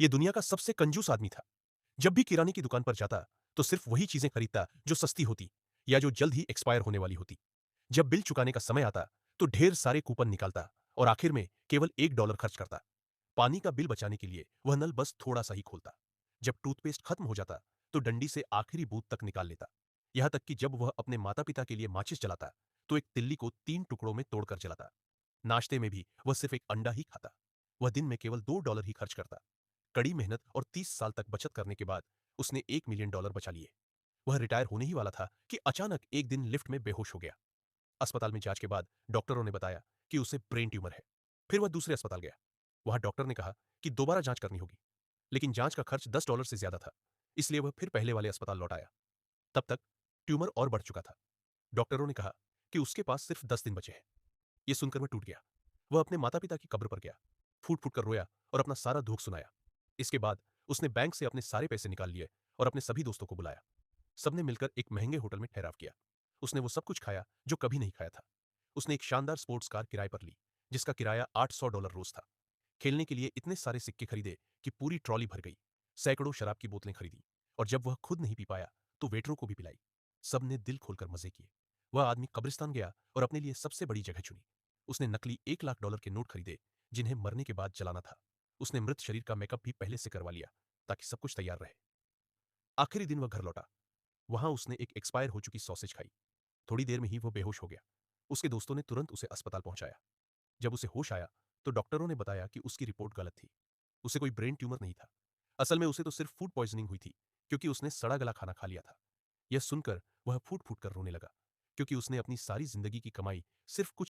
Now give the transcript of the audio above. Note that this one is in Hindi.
ये दुनिया का सबसे कंजूस आदमी था। जब भी किराने की दुकान पर जाता, तो सिर्फ वही चीजें खरीदता जो सस्ती होती या जो जल्द ही एक्सपायर होने वाली होती। जब बिल चुकाने का समय आता, तो ढेर सारे कूपन निकालता और आखिर में केवल $1 खर्च करता। पानी का बिल बचाने के लिए वह नल बस थोड़ा सा ही खोलता। जब टूथपेस्ट खत्म हो जाता, तो डंडी से आखिरी बूंद तक निकाल लेता। यहां तक कि जब वह अपने माता पिता के लिए माचिस जलाता, तो एक तिल्ली को 3 टुकड़ों में तोड़कर जलाता। नाश्ते में भी वह सिर्फ एक अंडा ही खाता। वह दिन में केवल $2 ही खर्च करता। कड़ी मेहनत और 30 साल तक बचत करने के बाद उसने $1 मिलियन बचा लिए। वह रिटायर होने ही वाला था कि अचानक एक दिन लिफ्ट में बेहोश हो गया। अस्पताल में जांच के बाद डॉक्टरों ने बताया कि उसे ब्रेन ट्यूमर है। फिर वह दूसरे अस्पताल गया। वहां डॉक्टर ने कहा कि दोबारा जांच करनी होगी, लेकिन जांच का खर्च $10 से ज्यादा था। इसलिए वह फिर पहले वाले अस्पताल लौट आया। तब तक ट्यूमर और बढ़ चुका था। डॉक्टरों ने कहा कि उसके पास सिर्फ 10 दिन बचे हैं। यह सुनकर वह टूट गया। वह अपने माता पिता की कब्र पर गया, फूट फूट कर रोया और अपना सारा दुख सुनाया। इसके बाद उसने बैंक से अपने सारे पैसे निकाल लिए और अपने सभी दोस्तों को बुलाया। सबने मिलकर एक महंगे होटल में ठहराव किया। उसने वो सब कुछ खाया जो कभी नहीं खाया था। उसने एक शानदार स्पोर्ट्स कार किराए पर ली, जिसका किराया $800 रोज था। खेलने के लिए इतने सारे सिक्के खरीदे कि पूरी ट्रॉली भर गई। सैकड़ों शराब की बोतलें खरीदी और जब वह खुद नहीं पी पाया, तो वेटरों को भी पिलाई। सबने दिल खोलकर मजे किए। वह आदमी कब्रिस्तान गया और अपने लिए सबसे बड़ी जगह चुनी। उसने नकली $1 लाख के नोट खरीदे, जिन्हें मरने के बाद जलाना था। उसने मृत शरीर का मेकअप भी पहले से करवा लिया, ताकि सब कुछ तैयार रहे। आखिरी दिन वह घर लौटा। वहां उसने एक एक्सपायर हो चुकी सॉसेज खाई। थोड़ी देर में ही वह बेहोश हो गया। उसके दोस्तों ने तुरंत उसे अस्पताल पहुंचाया। जब उसे होश आया, तो डॉक्टरों ने बताया कि उसकी रिपोर्ट गलत थी। उसे कोई ब्रेन ट्यूमर नहीं था। असल में उसे तो सिर्फ फूड पॉइजनिंग हुई थी, क्योंकि उसने सड़ा गला खाना खा लिया था। यह सुनकर वह फूट फूट कर रोने लगा, क्योंकि उसने अपनी सारी जिंदगी की कमाई सिर्फ कुछ